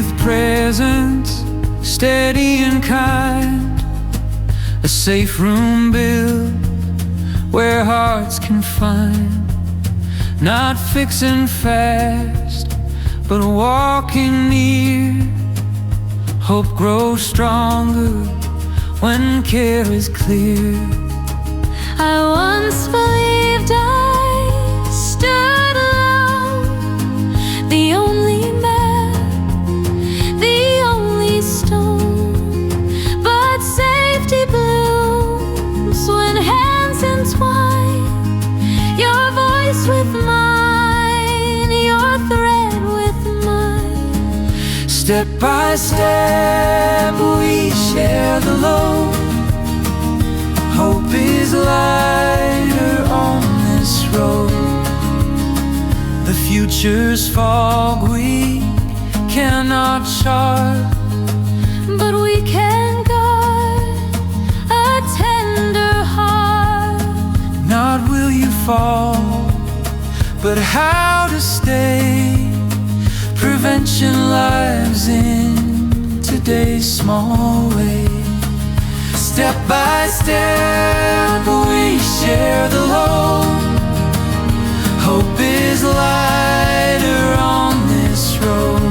with presence, steady and kind. A safe room built where hearts can find. Not fixing fast, but walking near. Hope grows stronger when care is clear. I once believed I stood alone, the only man, the only stone. But safety blooms when hands entwine. Your voice with mine, your thread with mine. Step by step we share the load. Hope is lighter on this road. The future's fog we cannot chart, but we can guard a tender heart. Not will you fall, but how to stay. Prevention lives in today's small way. Step by step we share the load. Hope is lighter on this road.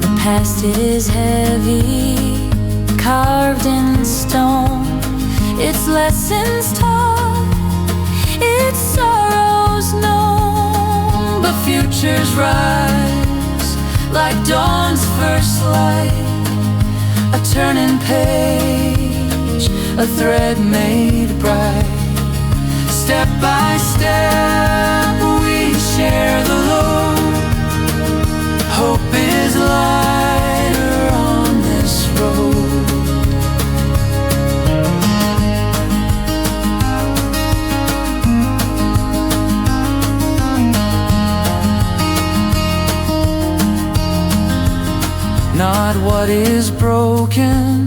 The past is heavy, carved in stone. Its lessons taught, its sorrows known. But futures rise like dawn's first light. A turning page, a thread made bright. Step by step we share the load. Hope is lighter on this road. Not what is broken,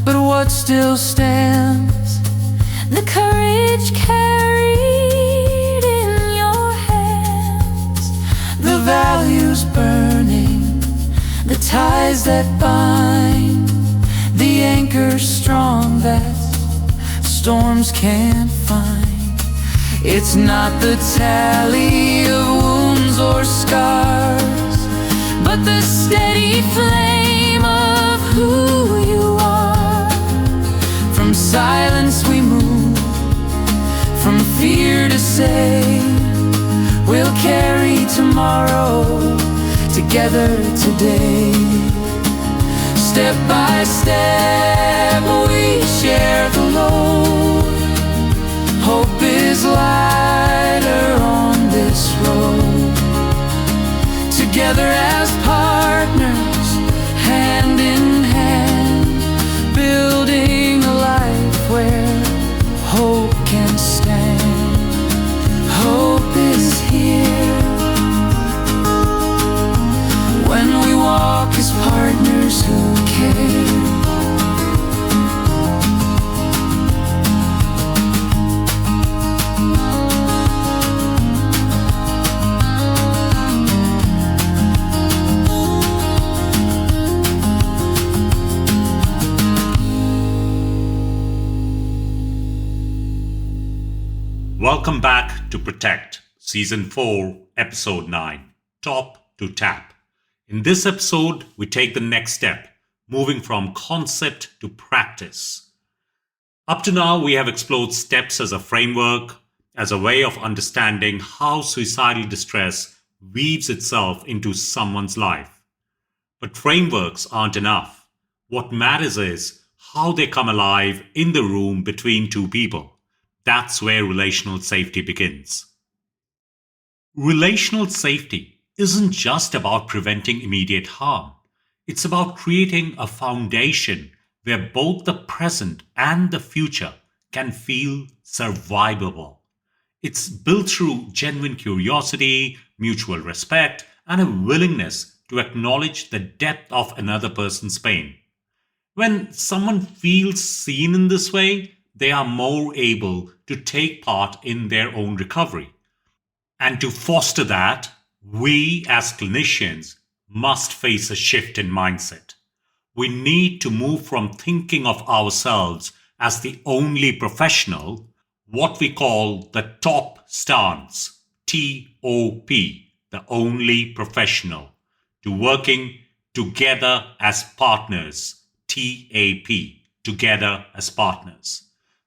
but what still stands. The courage carried in your hands. The values burning, the ties that bind. The anchor strong that storms can't find. It's not the tally of wounds or scars, but the steady flame of who you are. From silence we move, from fear to say, we'll carry tomorrow together today. Step by step we share the load. Hope is lighter on this road. Together as partners, hand in hand, building a life where hope can stand. Hope is here when we walk as partners who care. Welcome back to Protect, Season 4, Episode 9, Top to Tap. In this episode, we take the next step, moving from concept to practice. Up to now, we have explored steps as a framework, as a way of understanding how suicidal distress weaves itself into someone's life. But frameworks aren't enough. What matters is how they come alive in the room between two people. That's where relational safety begins. Relational safety isn't just about preventing immediate harm. It's about creating a foundation where both the present and the future can feel survivable. It's built through genuine curiosity, mutual respect, and a willingness to acknowledge the depth of another person's pain. When someone feels seen in this way, they are more able to take part in their own recovery. And to foster that, we as clinicians must face a shift in mindset. We need to move from thinking of ourselves as the only professional, what we call the top stance, TOP, the only professional, to working together as partners, TAP, together as partners.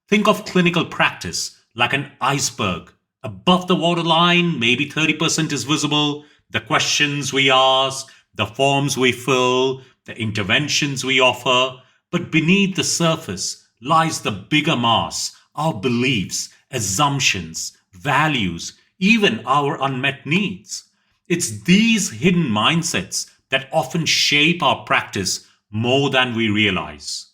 Think of clinical practice like an iceberg. Above the waterline, maybe 30% is visible. The questions we ask, the forms we fill, the interventions we offer. But beneath the surface lies the bigger mass, our beliefs, assumptions, values, even our unmet needs. It's these hidden mindsets that often shape our practice more than we realize.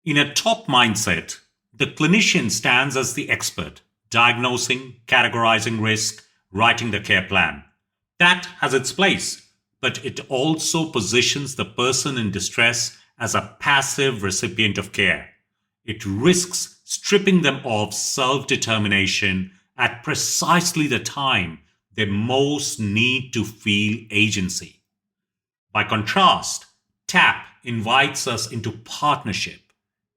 In a top mindset, the clinician stands as the expert, diagnosing, categorizing risk, writing the care plan. That has its place, but it also positions the person in distress as a passive recipient of care. It risks stripping them of self determination at precisely the time they most need to feel agency. By contrast, TAP invites us into partnership.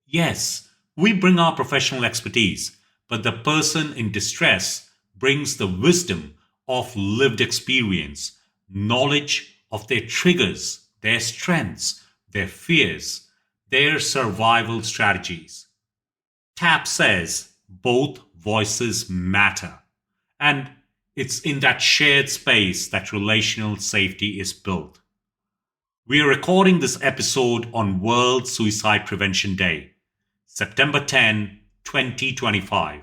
Yes, we bring our professional expertise, but the person in distress brings the wisdom of lived experience, knowledge of their triggers, their strengths, their fears, their survival strategies. TAP says both voices matter. And it's in that shared space that relational safety is built. We are recording this episode on World Suicide Prevention Day, September 10, 2025.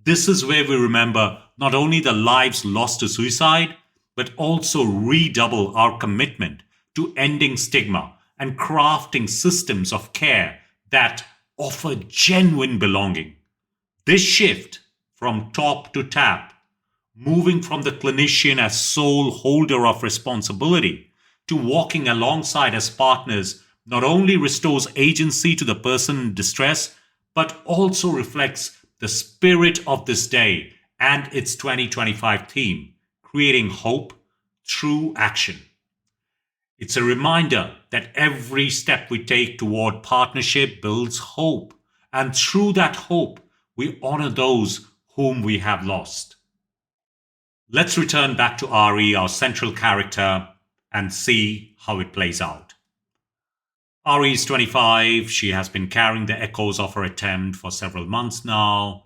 This is where we remember not only the lives lost to suicide, but also redouble our commitment to ending stigma and crafting systems of care that offer genuine belonging. This shift from top to tap, moving from the clinician as sole holder of responsibility to walking alongside as partners, not only restores agency to the person in distress, but also reflects the spirit of this day and its 2025 theme, creating hope through action. It's a reminder that every step we take toward partnership builds hope, and through that hope, we honor those whom we have lost. Let's return back to Ari, our central character, and see how it plays out. Ari is 25. She has been carrying the echoes of her attempt for several months now.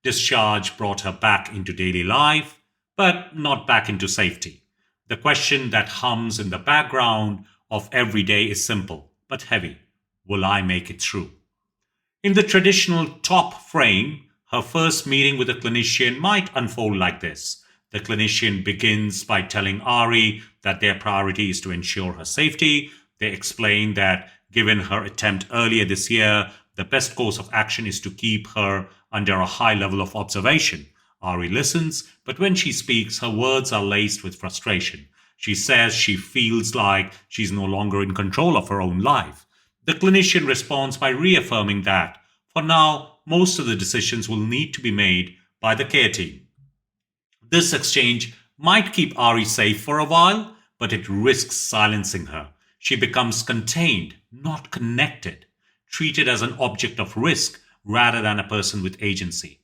Discharge brought her back into daily life, but not back into safety. The question that hums in the background of every day is simple but heavy. Will I make it through? In the traditional top frame, her first meeting with a clinician might unfold like this. The clinician begins by telling Ari that their priority is to ensure her safety. They explain that given her attempt earlier this year, the best course of action is to keep her under a high level of observation. Ari listens, but when she speaks, her words are laced with frustration. She says she feels like she's no longer in control of her own life. The clinician responds by reaffirming that, for now, most of the decisions will need to be made by the care team. This exchange might keep Ari safe for a while, but it risks silencing her. She becomes contained, not connected, treated as an object of risk rather than a person with agency.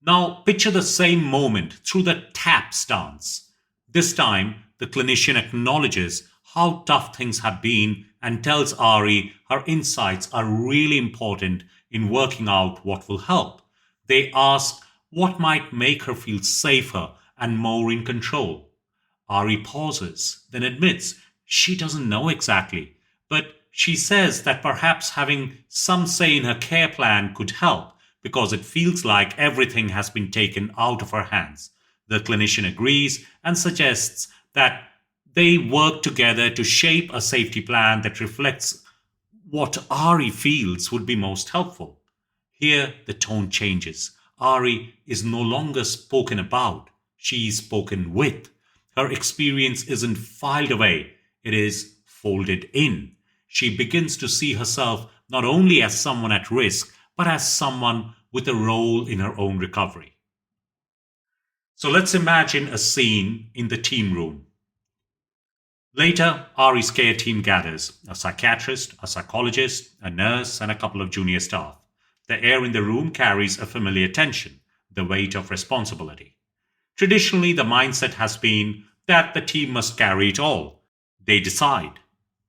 Now, picture the same moment through the TAP stance. This time, the clinician acknowledges how tough things have been and tells Ari her insights are really important in working out what will help. They ask what might make her feel safer and more in control. Ari pauses, then admits she doesn't know exactly, but she says that perhaps having some say in her care plan could help because it feels like everything has been taken out of her hands. The clinician agrees and suggests that they work together to shape a safety plan that reflects what Ari feels would be most helpful. Here, the tone changes. Ari is no longer spoken about, she is spoken with. Her experience isn't filed away, it is folded in. she begins to see herself not only as someone at risk, but as someone with a role in her own recovery. So let's imagine a scene in the team room. Later, Ari's care team gathers: a psychiatrist, a psychologist, a nurse, and a couple of junior staff. The air in the room carries a familiar tension, the weight of responsibility. Traditionally, the mindset has been that the team must carry it all. They decide,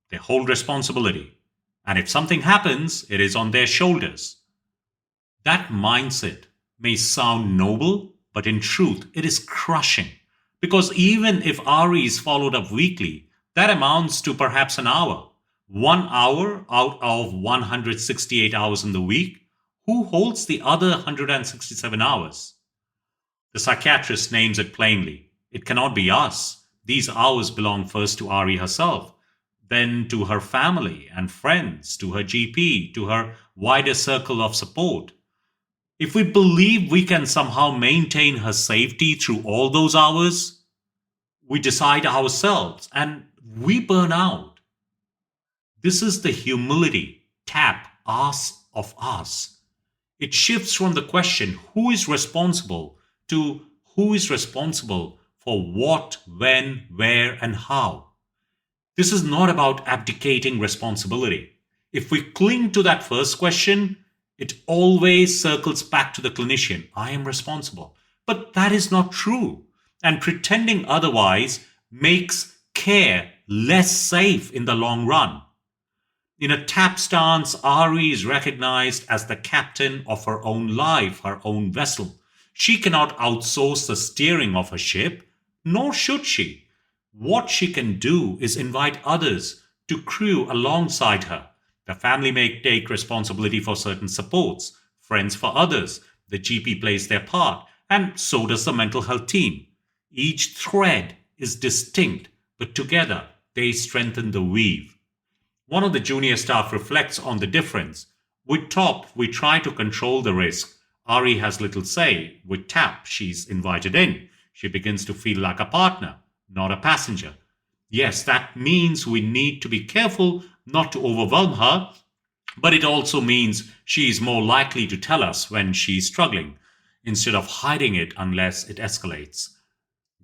they hold responsibility, and if something happens, it is on their shoulders. That mindset may sound noble, but in truth, it is crushing. Because even if Ari is followed up weekly, that amounts to perhaps an hour. 1 hour out of 168 hours in the week. Who holds the other 167 hours? The psychiatrist names it plainly. It cannot be us. These hours belong first to Ari herself, then to her family and friends, to her GP, to her wider circle of support. If we believe we can somehow maintain her safety through all those hours, we decide ourselves and we burn out. This is the humility TAP asks of us. It shifts from the question, who is responsible, to who is responsible for what, when, where, and how. This is not about abdicating responsibility. If we cling to that first question, it always circles back to the clinician. I am responsible. But that is not true. And pretending otherwise makes care less safe in the long run. In a TAP stance, Ari is recognized as the captain of her own life, her own vessel. She cannot outsource the steering of her ship, nor should she. What she can do is invite others to crew alongside her. The family may take responsibility for certain supports, friends for others. The GP plays their part, and so does the mental health team. Each thread is distinct, but together they strengthen the weave. One of the junior staff reflects on the difference. With TOP, we try to control the risk. Ari has little say. With TAP, she's invited in. She begins to feel like a partner, not a passenger. Yes, that means we need to be careful not to overwhelm her, but it also means she is more likely to tell us when she's struggling, instead of hiding it unless it escalates.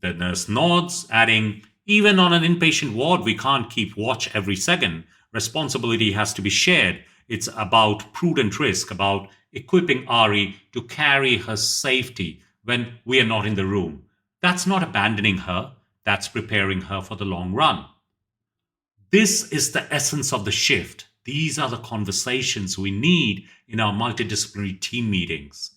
The nurse nods, adding, even on an inpatient ward, we can't keep watch every second. Responsibility has to be shared. It's about prudent risk, about equipping Ari to carry her safety when we are not in the room. That's not abandoning her. That's preparing her for the long run. This is the essence of the shift. These are the conversations we need in our multidisciplinary team meetings.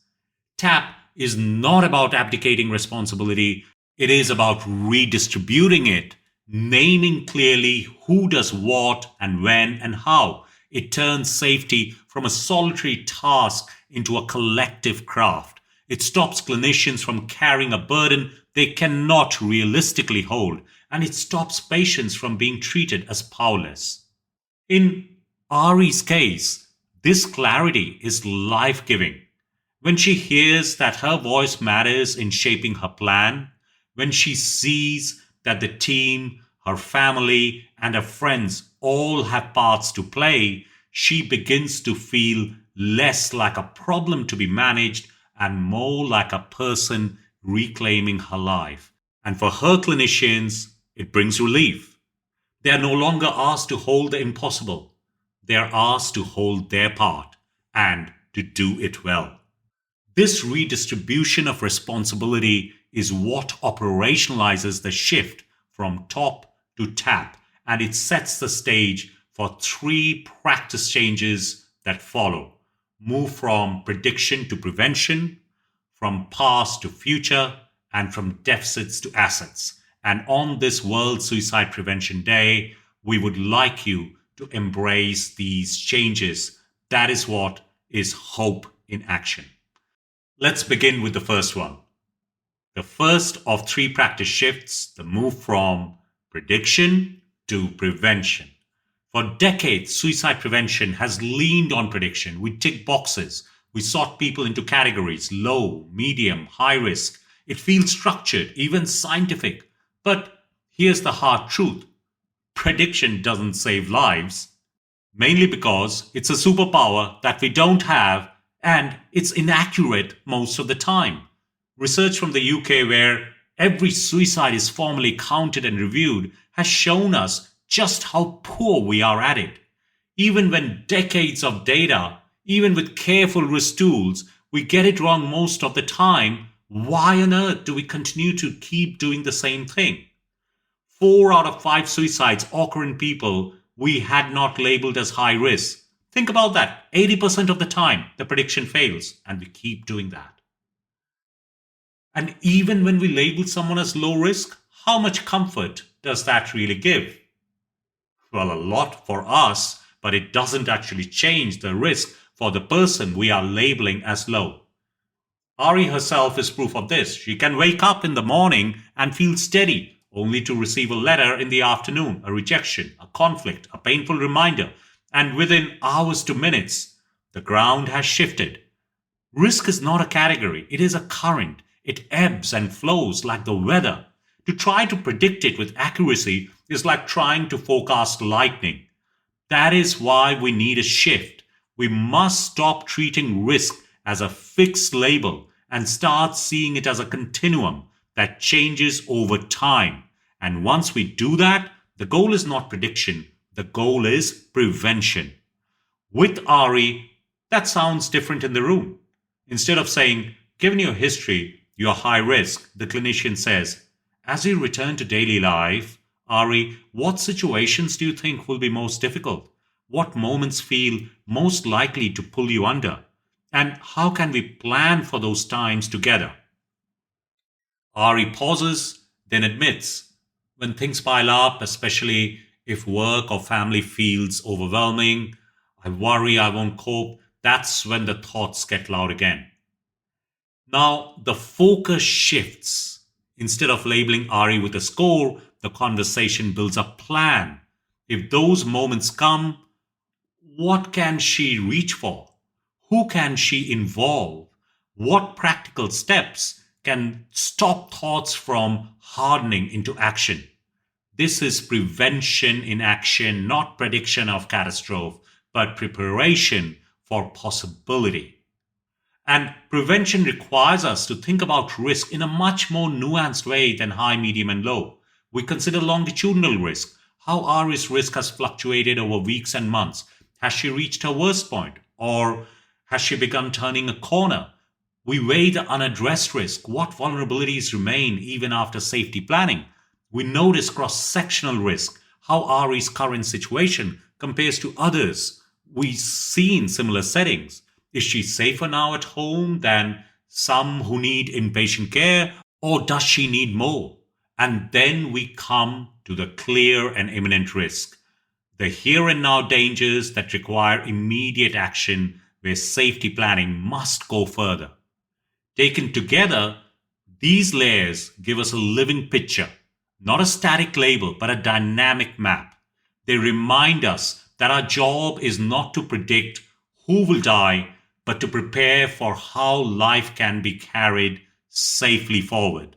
TAP is not about abdicating responsibility. It is about redistributing it, naming clearly who does what and when and how. It turns safety from a solitary task into a collective craft. It stops clinicians from carrying a burden they cannot realistically hold, and it stops patients from being treated as powerless. In Ari's case, this clarity is life-giving. When she hears that her voice matters in shaping her plan, when she sees that the team, her family, and her friends all have parts to play, she begins to feel less like a problem to be managed and more like a person reclaiming her life. And for her clinicians, it brings relief. They are no longer asked to hold the impossible. They are asked to hold their part and to do it well. This redistribution of responsibility is what operationalizes the shift from top to tap, and it sets the stage for 3 practice changes that follow. Move from prediction to prevention, from past to future, and from deficits to assets. And on this World Suicide Prevention Day, we would like you to embrace these changes. That is what is hope in action. Let's begin with the first one. The first of 3 practice shifts, the move from prediction to prevention. For decades, suicide prevention has leaned on prediction. We tick boxes. We sort people into categories: low, medium, high risk. It feels structured, even scientific. But here's the hard truth. Prediction doesn't save lives. mainly because it's a superpower that we don't have and it's inaccurate most of the time. Research from the UK, where every suicide is formally counted and reviewed, has shown us just how poor we are at it. Even when decades of data, even with careful risk tools, we get it wrong most of the time. Why on earth do we continue to keep doing the same thing? 4 out of 5 suicides occur in people we had not labeled as high risk. Think about that. 80% of the time, the prediction fails, and we keep doing that. And even when we label someone as low risk, how much comfort does that really give? Well, a lot for us, but it doesn't actually change the risk for the person we are labeling as low. Ari herself is proof of this. She can wake up in the morning and feel steady, only to receive a letter in the afternoon, a rejection, a conflict, a painful reminder, and within hours to minutes, the ground has shifted. Risk is not a category, it is a current. It ebbs and flows like the weather. To try to predict it with accuracy is like trying to forecast lightning. That is why we need a shift. We must stop treating risk as a fixed label and start seeing it as a continuum that changes over time. And once we do that, the goal is not prediction, the goal is prevention. With Ari, that sounds different in the room. Instead of saying, given your history, you're high risk, the clinician says, as you return to daily life, Ari, what situations do you think will be most difficult? What moments feel most likely to pull you under? And how can we plan for those times together? Ari pauses, then admits, when things pile up, especially if work or family feels overwhelming, I worry I won't cope, that's when the thoughts get loud again. Now, the focus shifts. Instead of labeling Ari with a score, the conversation builds a plan. If those moments come, what can she reach for? Who can she involve? What practical steps can stop thoughts from hardening into action? This is prevention in action, not prediction of catastrophe, but preparation for possibility. And prevention requires us to think about risk in a much more nuanced way than high, medium, and low. We consider longitudinal risk, how Ari's risk has fluctuated over weeks and months. Has she reached her worst point? Or has she begun turning a corner? We weigh the unaddressed risk, what vulnerabilities remain even after safety planning. We notice cross-sectional risk, how Ari's current situation compares to others we see in similar settings. Is she safer now at home than some who need inpatient care, or does she need more? And then we come to the clear and imminent risk, the here and now dangers that require immediate action, where safety planning must go further. Taken together, these layers give us a living picture, not a static label, but a dynamic map. They remind us that our job is not to predict who will die, but to prepare for how life can be carried safely forward.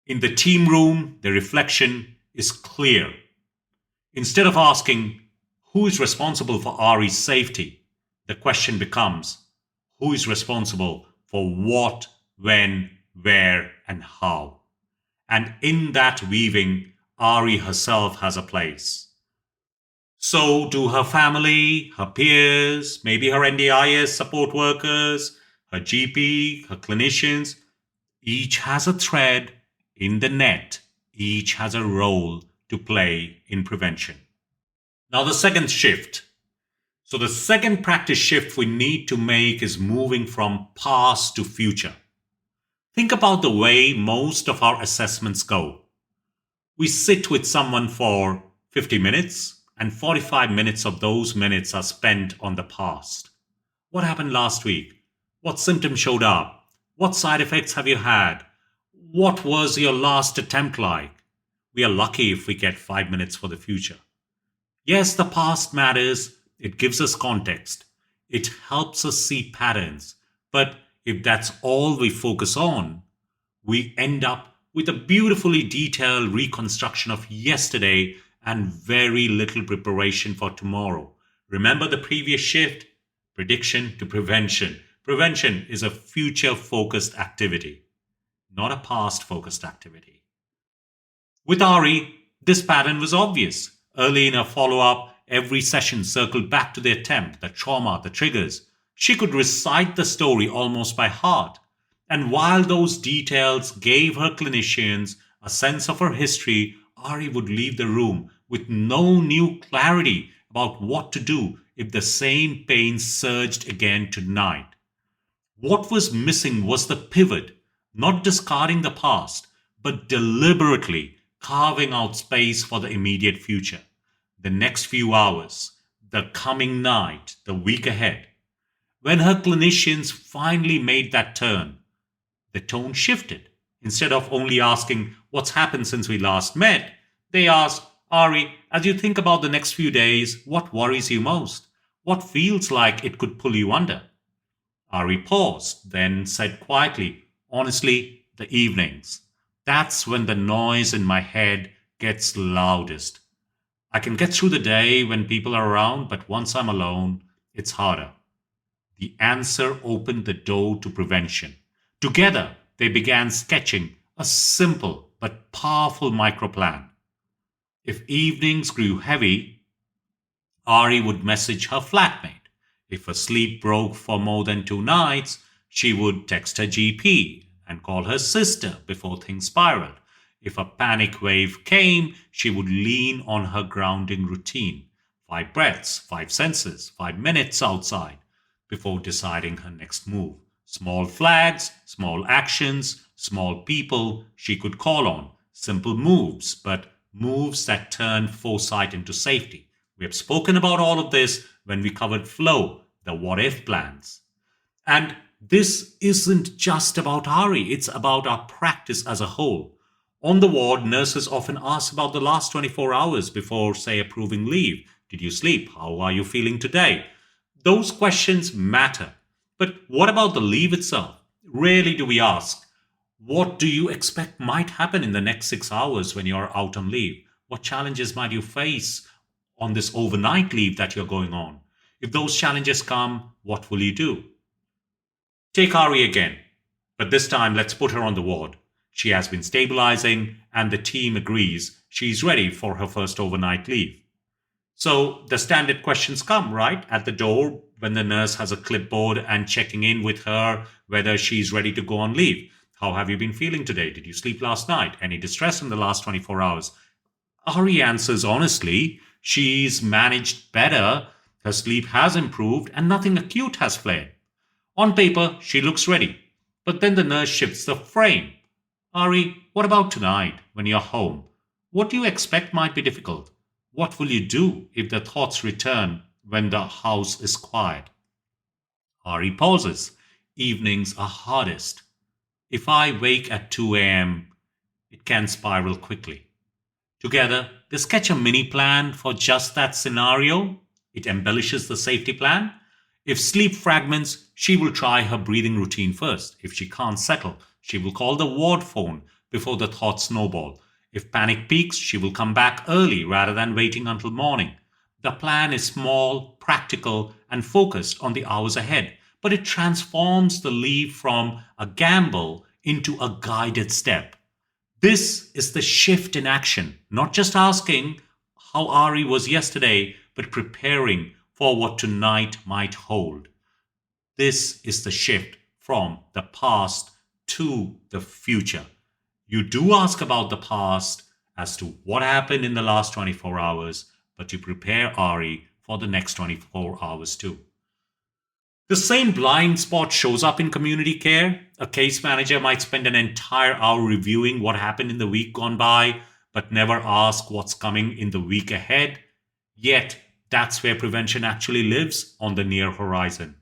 In the team room, the reflection is clear. Instead of asking, who is responsible for Ari's safety? The question becomes, who is responsible for what, when, where, and how? And in that weaving, Ari herself has a place. So do her family, her peers, maybe her NDIS support workers, her GP, her clinicians. Each has a thread in the net. Each has a role to play in prevention. Now the second shift. So the second practice shift we need to make is moving from past to future. Think about the way most of our assessments go. We sit with someone for 50 minutes, and 45 minutes of those minutes are spent on the past. What happened last week? What symptoms showed up? What side effects have you had? What was your last attempt like? We are lucky if we get 5 minutes for the future. Yes, the past matters. It gives us context. It helps us see patterns. But if that's all we focus on, we end up with a beautifully detailed reconstruction of yesterday and very little preparation for tomorrow. Remember the previous shift? Prediction to prevention. Prevention is a future focused activity, not a past focused activity. With Ari, this pattern was obvious. Early in her follow up, every session circled back to the attempt, the trauma, the triggers. She could recite the story almost by heart. And while those details gave her clinicians a sense of her history, Ari would leave the room with no new clarity about what to do if the same pain surged again tonight. What was missing was the pivot, not discarding the past, but deliberately carving out space for the immediate future, the next few hours, the coming night, the week ahead. When her clinicians finally made that turn, the tone shifted. Instead of only asking, "What's happened since we last met?" they asked, "Ari, as you think about the next few days, what worries you most? What feels like it could pull you under?" Ari paused, then said quietly, "Honestly, the evenings. That's when the noise in my head gets loudest. I can get through the day when people are around, but once I'm alone, it's harder." The answer opened the door to prevention. Together, they began sketching a simple but powerful microplan. If evenings grew heavy, Ari would message her flatmate. If her sleep broke for more than 2 nights, she would text her GP and call her sister before things spiraled. If a panic wave came, she would lean on her grounding routine: 5 breaths, 5 senses, 5 minutes outside, before deciding her next move. Small flags, small actions, small people she could call on. Simple moves, but moves that turn foresight into safety. We have spoken about all of this when we covered flow, the what if plans. And this isn't just about Ari, it's about our practice as a whole. On the ward, nurses often ask about the last 24 hours before, say, approving leave. Did you sleep? How are you feeling today? Those questions matter. But what about the leave itself? Rarely do we ask, what do you expect might happen in the next 6 hours when you're out on leave? What challenges might you face on this overnight leave that you're going on? If those challenges come, what will you do? Take Ari again, but this time let's put her on the ward. She has been stabilizing, and the team agrees she's ready for her first overnight leave. So the standard questions come, right? At the door, when the nurse has a clipboard and checking in with her whether she's ready to go on leave. How have you been feeling today? Did you sleep last night? Any distress in the last 24 hours? Ari answers honestly. She's managed better, her sleep has improved, and nothing acute has flared. On paper, she looks ready. But then the nurse shifts the frame. Ari, what about tonight when you're home? What do you expect might be difficult? What will you do if the thoughts return when the house is quiet? Ari pauses. Evenings are hardest. If I wake at 2 a.m., it can spiral quickly. Together, they sketch a mini plan for just that scenario. It embellishes the safety plan. If sleep fragments, she will try her breathing routine first. If she can't settle, she will call the ward phone before the thoughts snowball. If panic peaks, she will come back early rather than waiting until morning. The plan is small, practical, and focused on the hours ahead, but it transforms the leave from a gamble into a guided step. This is the shift in action, not just asking how Ari was yesterday, but preparing for what tonight might hold. This is the shift from the past to the future. You do ask about the past as to what happened in the last 24 hours, but you prepare Ari for the next 24 hours too. The same blind spot shows up in community care. A case manager might spend an entire hour reviewing what happened in the week gone by, but never ask what's coming in the week ahead. Yet, that's where prevention actually lives, on the near horizon.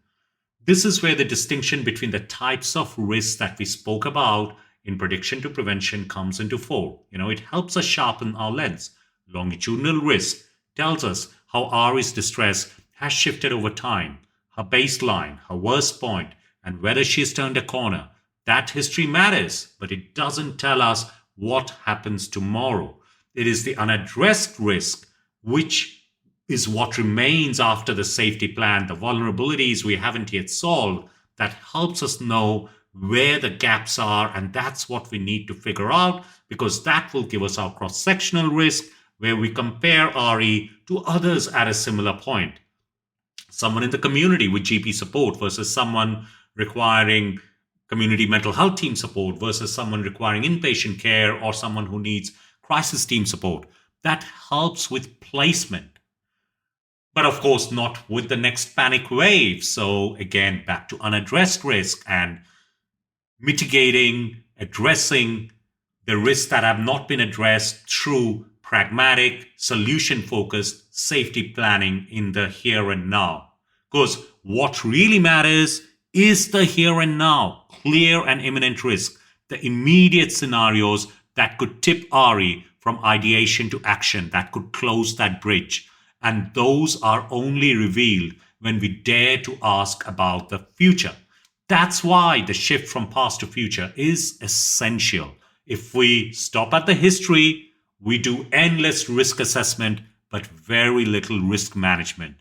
This is where the distinction between the types of risks that we spoke about in prediction to prevention comes into fore. It helps us sharpen our lens. Longitudinal risk tells us how Ari's distress has shifted over time, her baseline, her worst point, and whether she's turned a corner. That history matters, but it doesn't tell us what happens tomorrow. It is the unaddressed risk which is what remains after the safety plan, the vulnerabilities we haven't yet solved, that helps us know where the gaps are. And that's what we need to figure out, because that will give us our cross-sectional risk where we compare RE to others at a similar point. Someone in the community with GP support versus someone requiring community mental health team support versus someone requiring inpatient care or someone who needs crisis team support. That helps with placement. But of course, not with the next panic wave. So again, back to unaddressed risk and mitigating, addressing the risks that have not been addressed through pragmatic, solution-focused safety planning in the here and now. Because what really matters is the here and now, clear and imminent risk, the immediate scenarios that could tip RE from ideation to action, that could close that bridge. And those are only revealed when we dare to ask about the future. That's why the shift from past to future is essential. If we stop at the history, we do endless risk assessment, but very little risk management.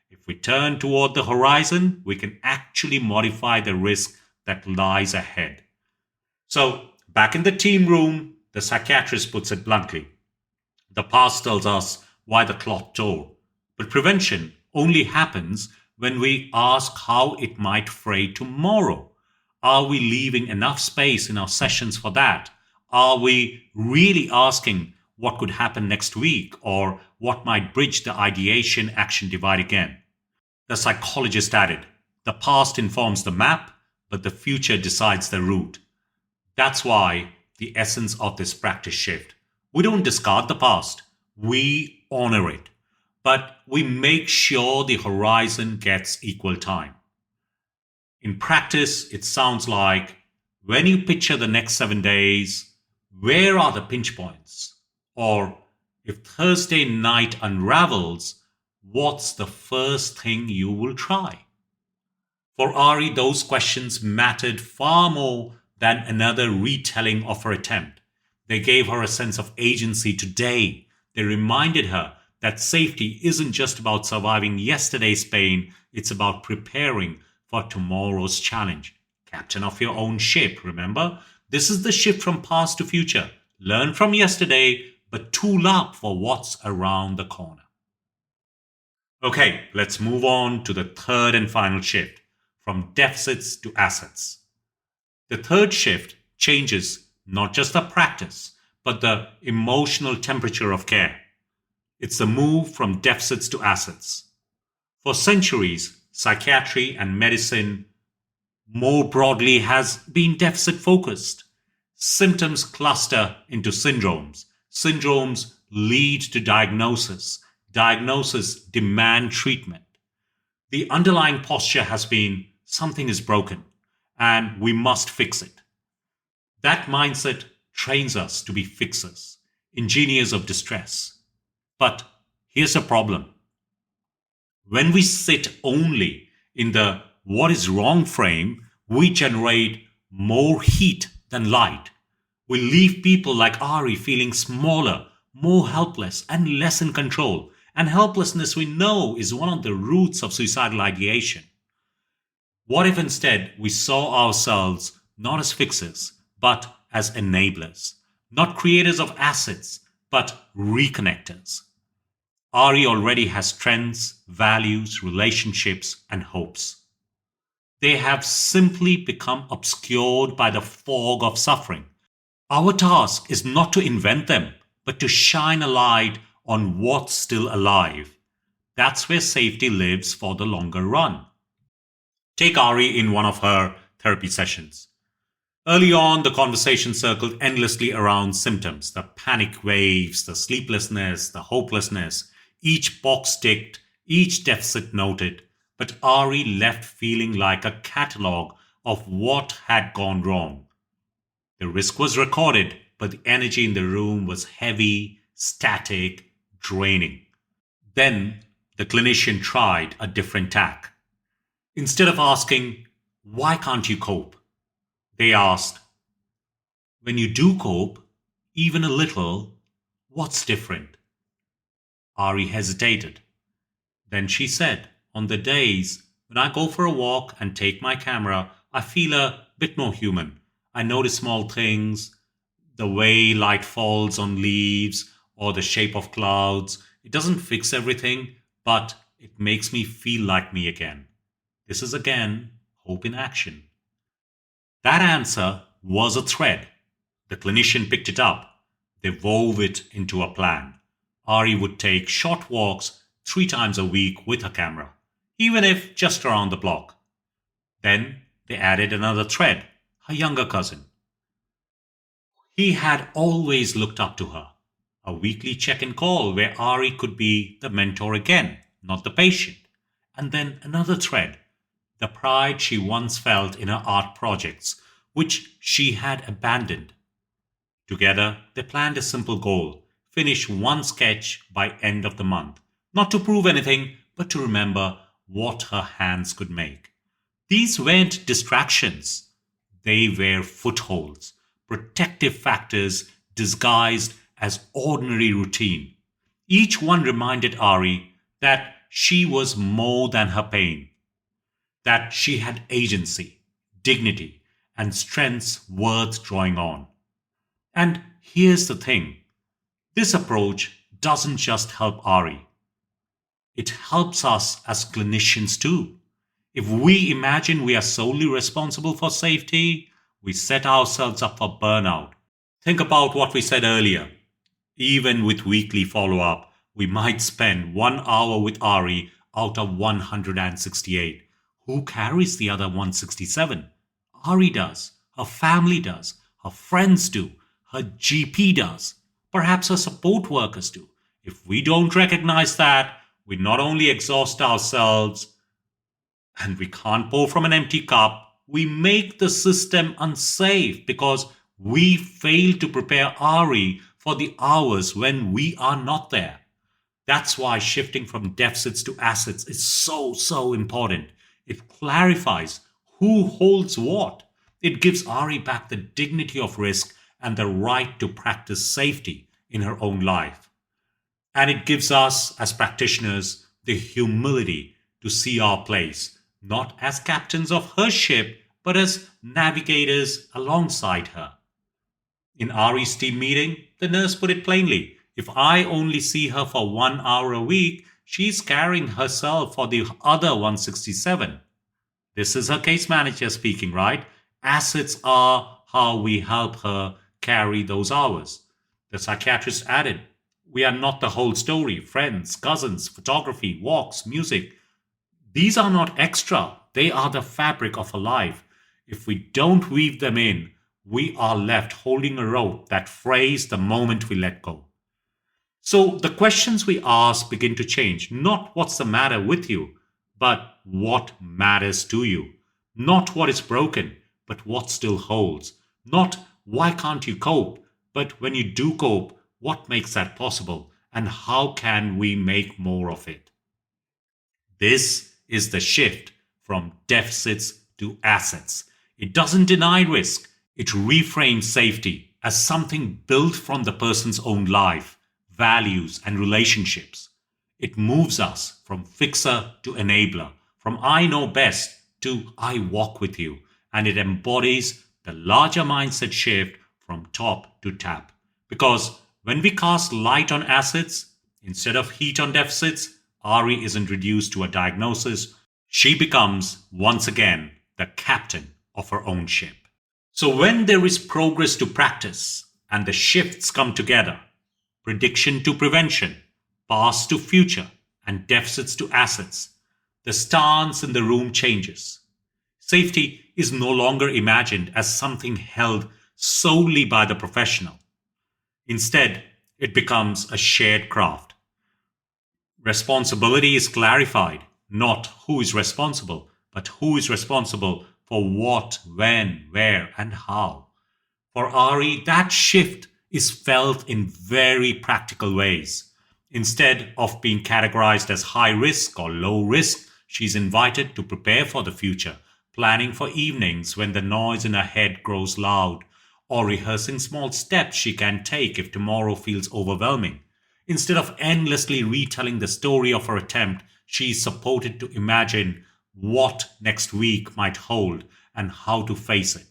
If we turn toward the horizon, we can actually modify the risk that lies ahead. So, back in the team room, the psychiatrist puts it bluntly. The past tells us why the clock tore, but prevention only happens when we ask how it might fray tomorrow. Are we leaving enough space in our sessions for that? Are we really asking what could happen next week or what might bridge the ideation action divide again? The psychologist added, the past informs the map, but the future decides the route. That's why the essence of this practice shift. We don't discard the past, we honor it, but we make sure the horizon gets equal time. In practice, it sounds like when you picture the next 7 days, where are the pinch points? Or if Thursday night unravels, what's the first thing you will try? For Ari, those questions mattered far more than another retelling of her attempt. They gave her a sense of agency today. They reminded her that safety isn't just about surviving yesterday's pain, it's about preparing for tomorrow's challenge. Captain of your own ship, remember? This is the shift from past to future. Learn from yesterday, but tool up for what's around the corner. Okay, let's move on to the third and final shift, from deficits to assets. The third shift changes not just the practice, but the emotional temperature of care. It's the move from deficits to assets. For centuries, psychiatry and medicine more broadly has been deficit focused. Symptoms cluster into syndromes. Syndromes lead to diagnosis. Diagnosis demand treatment. The underlying posture has been something is broken and we must fix it. That mindset trains us to be fixers, engineers of distress. But here's a problem. When we sit only in the what is wrong frame, we generate more heat than light. We leave people like Ari feeling smaller, more helpless, and less in control. And helplessness, we know, is one of the roots of suicidal ideation. What if instead we saw ourselves not as fixers, but as enablers? Not creators of assets, but reconnectors. Ari already has strengths, values, relationships, and hopes. They have simply become obscured by the fog of suffering. Our task is not to invent them, but to shine a light on what's still alive. That's where safety lives for the longer run. Take Ari in one of her therapy sessions. Early on, the conversation circled endlessly around symptoms, the panic waves, the sleeplessness, the hopelessness. Each box ticked, each deficit noted, but Ari left feeling like a catalogue of what had gone wrong. The risk was recorded, but the energy in the room was heavy, static, draining. Then the clinician tried a different tack. Instead of asking, why can't you cope? They asked, when you do cope, even a little, what's different? Ari hesitated. Then she said, on the days when I go for a walk and take my camera, I feel a bit more human. I notice small things, the way light falls on leaves or the shape of clouds. It doesn't fix everything, but it makes me feel like me again. This is again hope in action. That answer was a thread. The clinician picked it up. They wove it into a plan. Ari would take short walks 3 times a week with her camera, even if just around the block. Then they added another thread, her younger cousin. He had always looked up to her. A weekly check-in call where Ari could be the mentor again, not the patient. And then another thread, the pride she once felt in her art projects, which she had abandoned. Together, they planned a simple goal, finish one sketch by end of the month. Not to prove anything, but to remember what her hands could make. These weren't distractions. They were footholds, protective factors disguised as ordinary routine. Each one reminded Ari that she was more than her pain, that she had agency, dignity, and strengths worth drawing on. And here's the thing, this approach doesn't just help Ari, it helps us as clinicians too. If we imagine we are solely responsible for safety, we set ourselves up for burnout. Think about what we said earlier. Even with weekly follow-up, we might spend 1 hour with Ari out of 168. Who carries the other 167? Ari does, her family does, her friends do, her GP does, perhaps her support workers do. If we don't recognize that, we not only exhaust ourselves, and we can't pour from an empty cup, we make the system unsafe because we fail to prepare Ari for the hours when we are not there. That's why shifting from deficits to assets is so important. It clarifies who holds what. It gives Ari back the dignity of risk and the right to practice safety in her own life. And it gives us, as practitioners, the humility to see our place, not as captains of her ship, but as navigators alongside her. In Ari's team meeting, the nurse put it plainly. If I only see her for 1 hour a week, she's carrying herself for the other 167. This is her case manager speaking, right? Assets are how we help her carry those hours. The psychiatrist added, we are not the whole story. Friends, cousins, photography, walks, music. These are not extra. They are the fabric of a life. If we don't weave them in, we are left holding a rope that frays the moment we let go. So the questions we ask begin to change. Not what's the matter with you, but what matters to you. Not what is broken, but what still holds. Not why can't you cope, but when you do cope, what makes that possible, and how can we make more of it? This is the shift from deficits to assets. It doesn't deny risk. It reframes safety as something built from the person's own life, values, and relationships. It moves us from fixer to enabler, from I know best to I walk with you, and it embodies the larger mindset shift from top to tap. Because when we cast light on assets instead of heat on deficits, Ari isn't reduced to a diagnosis. She becomes, once again, the captain of her own ship. So when there is progress to practice and the shifts come together, prediction to prevention, past to future, and deficits to assets, the stance in the room changes. Safety is no longer imagined as something held solely by the professional. Instead, it becomes a shared craft. Responsibility is clarified, not who is responsible, but who is responsible for what, when, where, and how. For Ari, that shift is felt in very practical ways. Instead of being categorized as high risk or low risk, she's invited to prepare for the future, planning for evenings when the noise in her head grows loud, or rehearsing small steps she can take if tomorrow feels overwhelming. Instead of endlessly retelling the story of her attempt, She is supported to imagine what next week might hold and how to face it.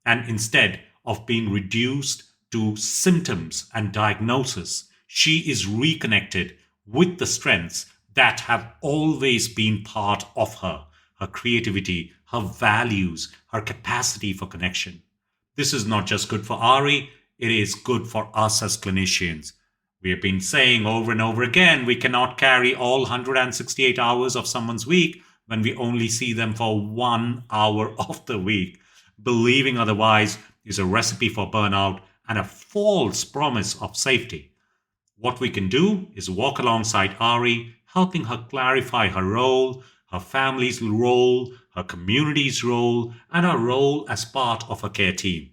And instead of being reduced to symptoms and diagnosis, she is reconnected with the strengths that have always been part of her creativity, her values, her capacity for connection. This is not just good for Ari, it is good for us as clinicians. We have been saying over and over again we cannot carry all 168 hours of someone's week when we only see them for 1 hour of the week. Believing otherwise is a recipe for burnout and a false promise of safety. What we can do is walk alongside Ari, helping her clarify her role, her family's role, her community's role, and her role as part of a care team.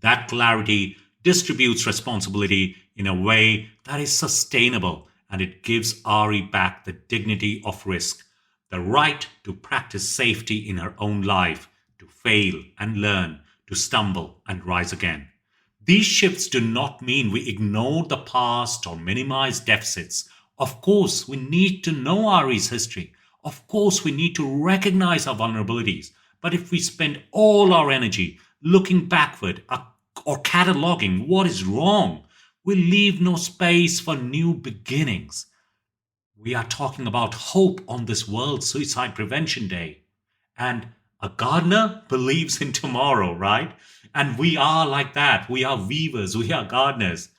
That clarity distributes responsibility in a way that is sustainable, and it gives Ari back the dignity of risk, the right to practice safety in her own life, to fail and learn, to stumble and rise again. These shifts do not mean we ignore the past or minimize deficits. Of course, we need to know Ari's history. Of course, we need to recognize our vulnerabilities. But if we spend all our energy looking backward or cataloging what is wrong, we leave no space for new beginnings. We are talking about hope on this World Suicide Prevention Day. And a gardener believes in tomorrow, right? And we are like that. We are weavers, we are gardeners.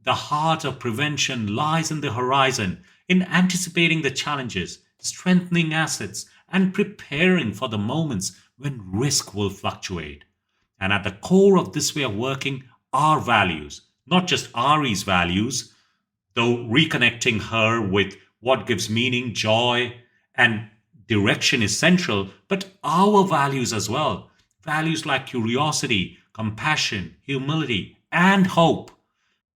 The heart of prevention lies in the horizon, in anticipating the challenges, strengthening assets, and preparing for the moments when risk will fluctuate. And at the core of this way of working are values, not just Ari's values, though reconnecting her with what gives meaning, joy, and direction is central, but our values as well. Values like curiosity, compassion, humility, and hope.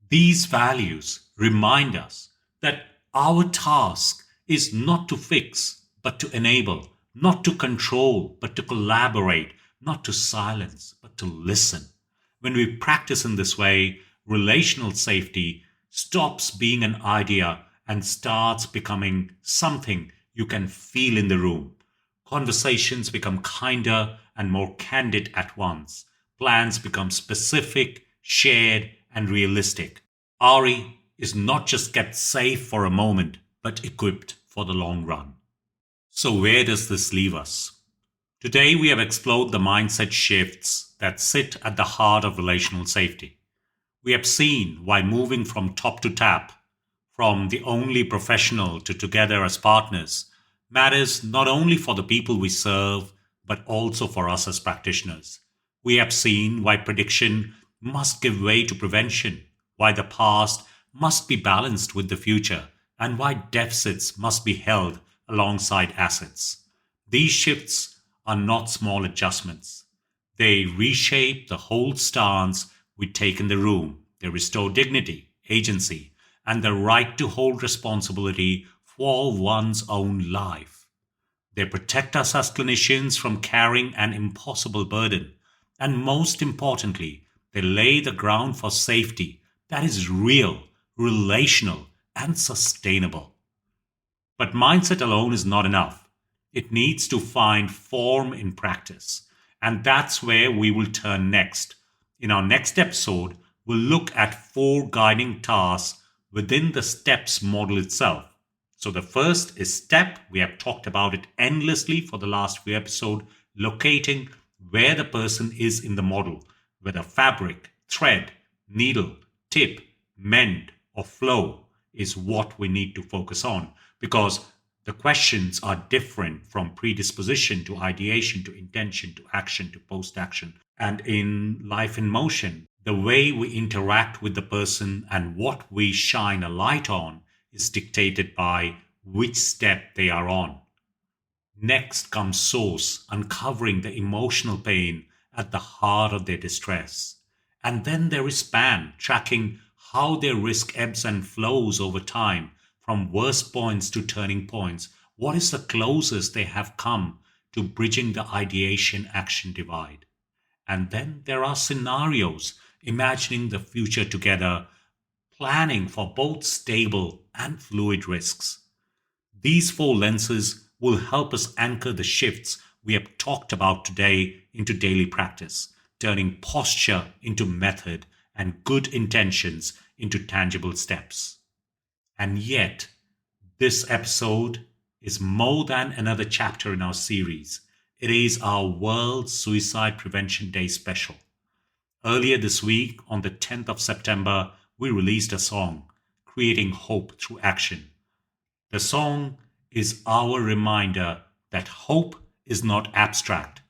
These values remind us that our task is not to fix, but to enable, not to control, but to collaborate, not to silence, but to listen. When we practice in this way, relational safety stops being an idea and starts becoming something you can feel in the room. Conversations become kinder and more candid at once. Plans become specific, shared, and realistic. Ari is not just kept safe for a moment, but equipped for the long run. So, where does this leave us? Today, we have explored the mindset shifts that sit at the heart of relational safety. We have seen why moving from top to tap, from the only professional to together as partners, matters not only for the people we serve, but also for us as practitioners. We have seen why prediction must give way to prevention, why the past must be balanced with the future, and why deficits must be held alongside assets. These shifts are not small adjustments. They reshape the whole stance we take in the room. They restore dignity, agency, and the right to hold responsibility for one's own life. They protect us as clinicians from carrying an impossible burden. And most importantly, they lay the ground for safety that is real, relational, and sustainable. But mindset alone is not enough. It needs to find form in practice. And that's where we will turn next. In our next episode, we'll look at 4 guiding tasks within the STEPS model itself. So the first is STEP. We have talked about it endlessly for the last few episodes, locating where the person is in the model, whether fabric, thread, needle, tip, mend, or flow is what we need to focus on, because the questions are different from predisposition to ideation to intention to action to post action. And in life in motion, the way we interact with the person and what we shine a light on is dictated by which step they are on. Next comes source, uncovering the emotional pain at the heart of their distress. And then there is span, tracking how their risk ebbs and flows over time, from worst points to turning points. What is the closest they have come to bridging the ideation action divide? And then there are scenarios, imagining the future together, planning for both stable and fluid risks. These four lenses will help us anchor the shifts we have talked about today into daily practice, turning posture into method and good intentions into tangible steps. And yet, this episode is more than another chapter in our series. It is our World Suicide Prevention Day special. Earlier this week, on the 10th of September, we released a song, Creating Hope Through Action. The song is our reminder that hope is not abstract.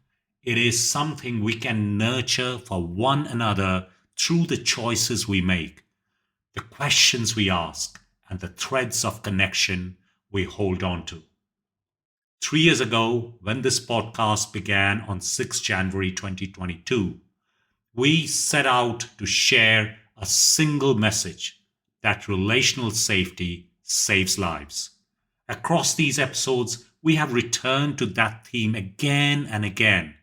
It is something we can nurture for one another through the choices we make, the questions we ask, and the threads of connection we hold on to. 3 years ago, when this podcast began on 6 January 2022, we set out to share a single message that relational safety saves lives. Across these episodes, we have returned to that theme again and again.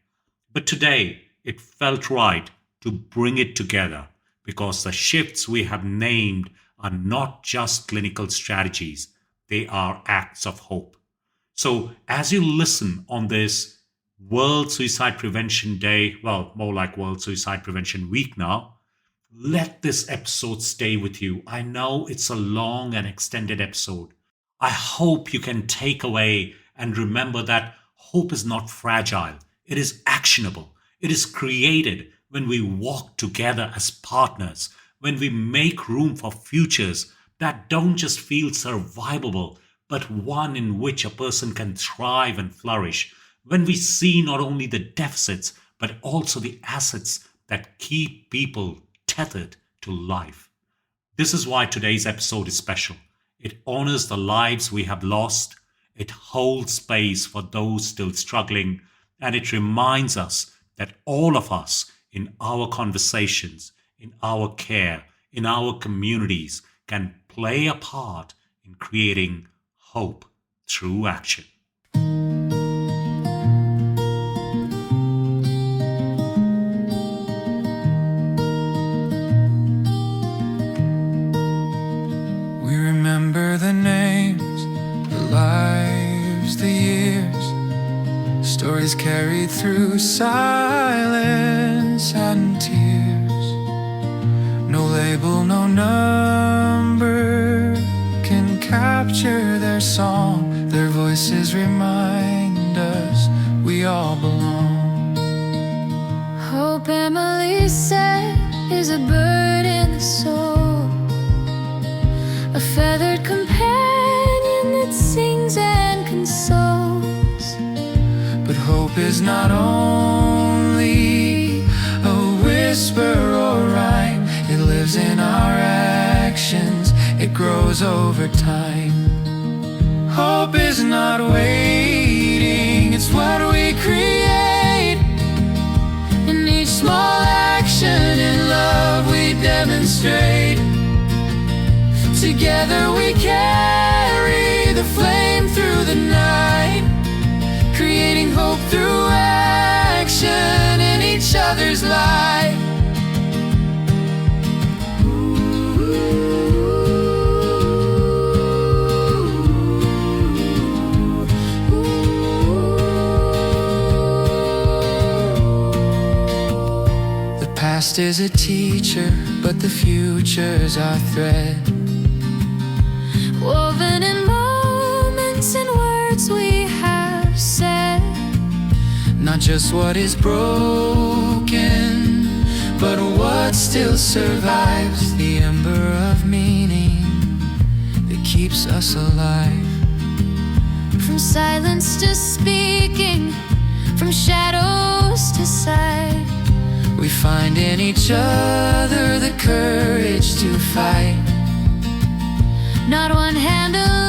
But today, it felt right to bring it together because the shifts we have named are not just clinical strategies, they are acts of hope. So as you listen on this World Suicide Prevention Day, well, more like World Suicide Prevention Week now, let this episode stay with you. I know it's a long and extended episode. I hope you can take away and remember that hope is not fragile. It is actionable. It is created when we walk together as partners, when we make room for futures that don't just feel survivable, but one in which a person can thrive and flourish, when we see not only the deficits, but also the assets that keep people tethered to life. This is why today's episode is special. It honors the lives we have lost, it holds space for those still struggling, and it reminds us that all of us in our conversations, in our care, in our communities can play a part in creating hope through action. We remember the names, the lives, the years, stories carried through silence and tears. No label, no number can capture their song. Their voices remind us we all belong. Hope, Emily said, is a bird in the soul, a feathered companion that sings and consoles. But hope is not only a whisper or rhyme. It lives in our actions, it grows over time. Hope is not waiting, it's what we create. In each small action in love we demonstrate. Together we carry the flame through the night, creating hope through action in each other's light. The past is a teacher, but the future's our thread, Woven in moments and words we have said. not just what is broken, but what still survives. The ember of meaning that keeps us alive. From silence to speaking, from shadows to sight, We find in each other the courage to fight. not one hand alone